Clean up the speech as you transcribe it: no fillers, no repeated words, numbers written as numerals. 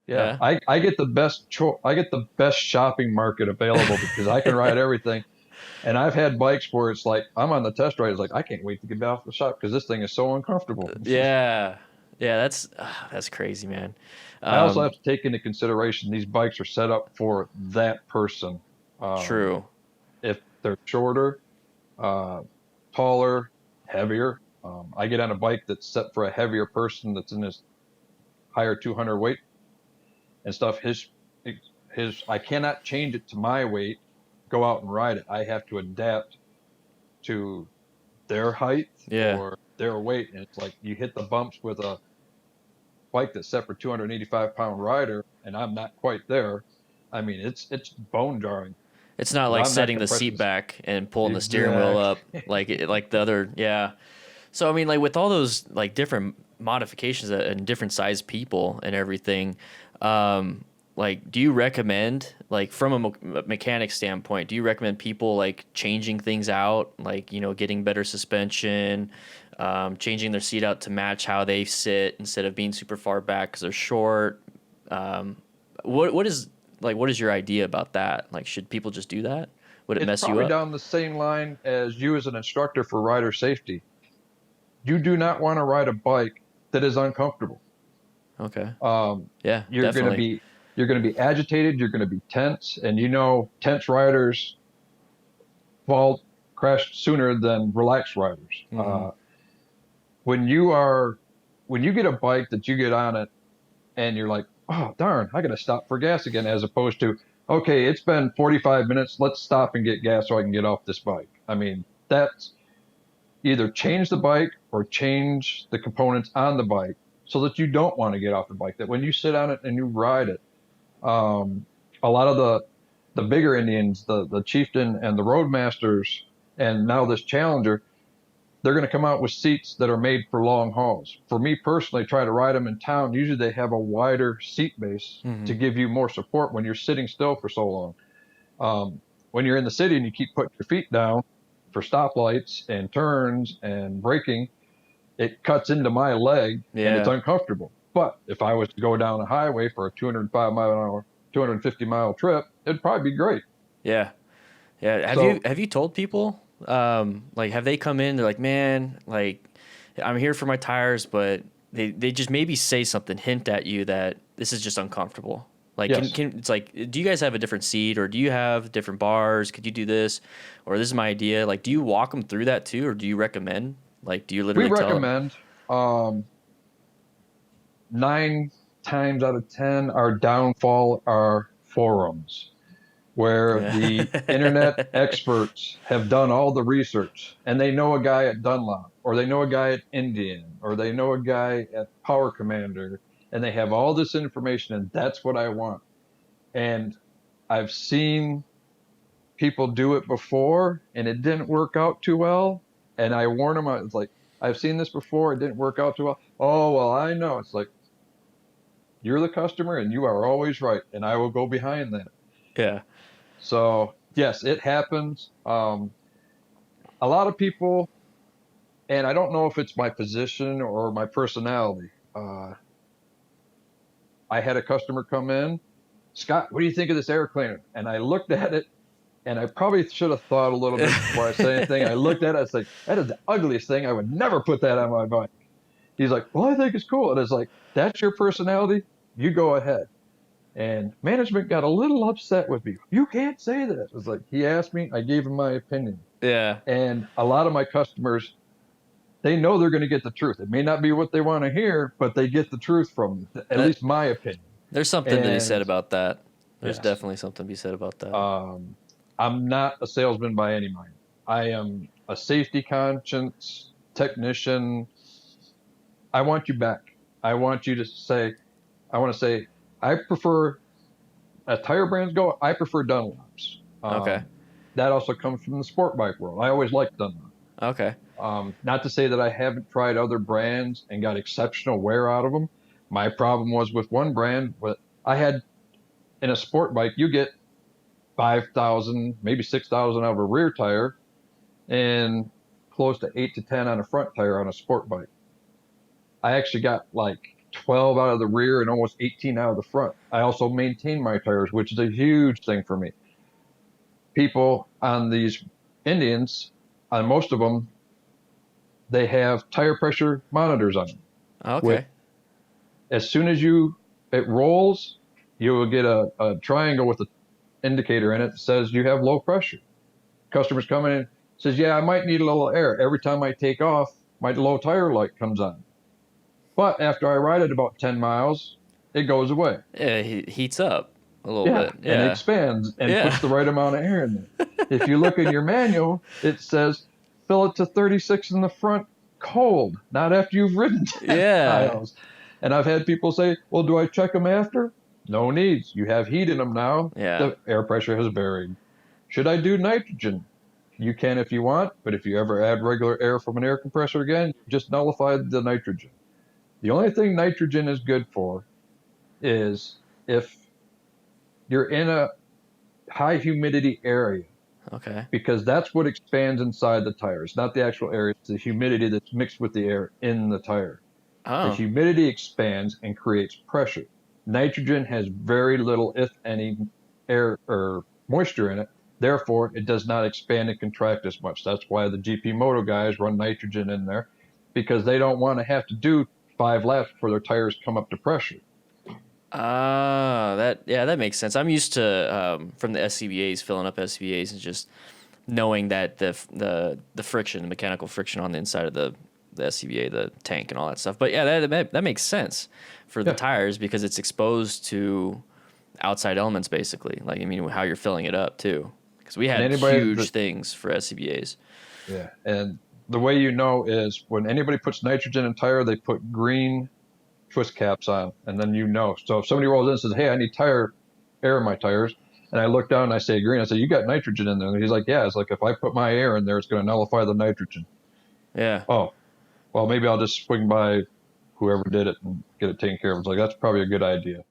Yeah, Yeah. I get the I get the best shopping market available because I can ride everything. And I've had bikes where it's like I'm on the test ride. It's like I can't wait to get off the shop because this thing is so uncomfortable. Yeah. Yeah, that's crazy, man. I also have Um, to take into consideration these bikes are set up for that person. Um, true. if they're shorter, uh, taller, heavier, I get on a bike that's set for a heavier person that's in his higher 200 weight and stuff. His I cannot change it to my weight, go out and ride it. I have to adapt to their height Yeah. or their weight. And it's like you hit the bumps with a bike that's set for 285-pound rider, and I'm not quite there. I mean, it's bone jarring It's not because like I'm not setting the seat compressing back and pulling the steering wheel exact. up like the other, yeah. So I mean, like with all those like different modifications and different size people and everything, um, like do you recommend like from a mechanic standpoint, do you recommend people like changing things out, like getting better suspension, changing their seat out to match how they sit instead of being super far back because they're short? Um, what is what is your idea about that? Like, should people just do that? Would it It's mess you probably up? down the same line as you as an instructor for rider safety. You do not want to ride a bike that is uncomfortable. Okay. Um, Yeah, you're going to definitely. be you're going to be agitated. You're going to be tense, and tense riders fall crash sooner than relaxed riders. Hmm. When you are when you get a bike that you get on it and you're like, oh darn, I got to stop for gas again, as opposed to, okay, it's been 45 minutes, let's stop and get gas so I can get off this bike. I mean, that's either change the bike or change the components on the bike so that you don't want to get off the bike. That when you sit on it and you ride it, um, a lot of the bigger Indians, the chieftain and the roadmasters, and now this challenger, they're going to come out with seats that are made for long hauls. For me personally, try to ride them in town. Usually they have a wider seat base to Hmm. give you more support when you're sitting still for so long. When you're in the city and you keep putting your feet down for stoplights and turns and braking, it cuts into my leg and it's Yeah. uncomfortable. But if I was to go down a highway for a 205 mile an hour, 250-mile trip, it'd probably be great. Yeah. Yeah. So Have you told people like have they come in, they're like, "Man, like I'm here for my tires," but they just maybe say something, hint at you that this is just uncomfortable. Like yes, can it's like do you guys have a different seat or do you have different bars? Could you do this? Or this is my idea. Like do you walk them through that too or do you recommend? Like do you we literally tell them? recommend. Um, 9 times out of 10, our downfall are forums where Yeah. the internet experts have done all the research and they know a guy at Dunlop or they know a guy at Indian or they know a guy at Power Commander and they have all this information and that's what I want. And I've seen people do it before and it didn't work out too well. And I warn them, I was like, I've seen this before, it didn't work out too well. Oh, well, I know. It's like, you're the customer and you are always right, and I will go behind that. Yeah. So yes, it happens. A lot of people, and I don't know if it's my position or my personality. I had a customer come in, Scott, what do you think of this air cleaner? And I looked at it, and I probably should have thought a little bit before I said anything. I looked at it, I was like, that is the ugliest thing. I would never put that on my bike. He's like, well, I think it's cool. And it's like, that's your personality. You go ahead. And management got a little upset with me. You can't say that. It's like he asked me, I gave him my opinion. Yeah. And a lot of my customers, they know they're going to get the truth. It may not be what they want to hear, but they get the truth from me, at That least my opinion. there's something to be said And about that. There's yes, definitely something to be said about that. um, I'm not a salesman by any means. I am a safety conscience technician. I want you back. I want you to say, I want to say, I prefer, as tire brands go, I prefer Dunlops. Okay. That also comes from the sport bike world. I always liked Dunlop. Okay. Not to say that I haven't tried other brands and got exceptional wear out of them. My problem was with one brand, but I had in a sport bike, you get 5,000, maybe 6,000 out of a rear tire and close to 8 to 10 on a front tire on a sport bike. I actually got like 12 out of the rear and almost 18 out of the front. I also maintain my tires, which is a huge thing for me. People on these Indians, on most of them, they have tire pressure monitors on them. With Okay. as soon as it rolls, you will get a triangle with an indicator in it that says you have low pressure. Customers come in and says, "Yeah, I might need a little air." Every time I take off, my low tire light comes on. But after I ride it about 10 miles, it goes away. Yeah, he heats up a little Yeah, bit. and it Yeah. expands and puts Yeah. the right amount of air in there. If you look in your manual, it says fill it to 36 in the front cold, not after you've ridden 10 Yeah. miles. And I've had people say, "Well, do I check them after?" No needs. You have heat in them now. Yeah. The air pressure has varied. Should I do nitrogen? You can if you want, but if you ever add regular air from an air compressor again, you just nullify the nitrogen. The only thing nitrogen is good for is if you're in a high humidity area, Okay. because that's what expands inside the tires, not the actual air. It's the humidity that's mixed with the air in the tire. The Oh. humidity expands and creates pressure. Nitrogen has very little, if any, air or moisture in it. Therefore, it does not expand and contract as much. That's why the GP Moto guys run nitrogen in there, because they don't want to have to do 5 laps before their tires come up to pressure. Ah, that yeah, that makes sense. I'm used to from the SCBAs filling up SCBAs and just knowing that the friction, the mechanical friction on the inside of the SCBA, the tank, and all that stuff. But yeah, that makes sense for the Yeah. tires because it's exposed to outside elements basically. Like I mean, how you're filling it up too. Because we And had anybody huge that, things for SCBAs. yeah. And the way you know is when anybody puts nitrogen in tire, they put green twist caps on, and then you know. So if somebody rolls in and says, "Hey, I need tire air in my tires," and I look down and I say green, I say, "You got nitrogen in there." And he's like, "Yeah." It's like, if I put my air in there, it's going to nullify the nitrogen. Yeah. Oh, well, maybe I'll just swing by whoever did it and get it taken care of. It's like, that's probably a good idea.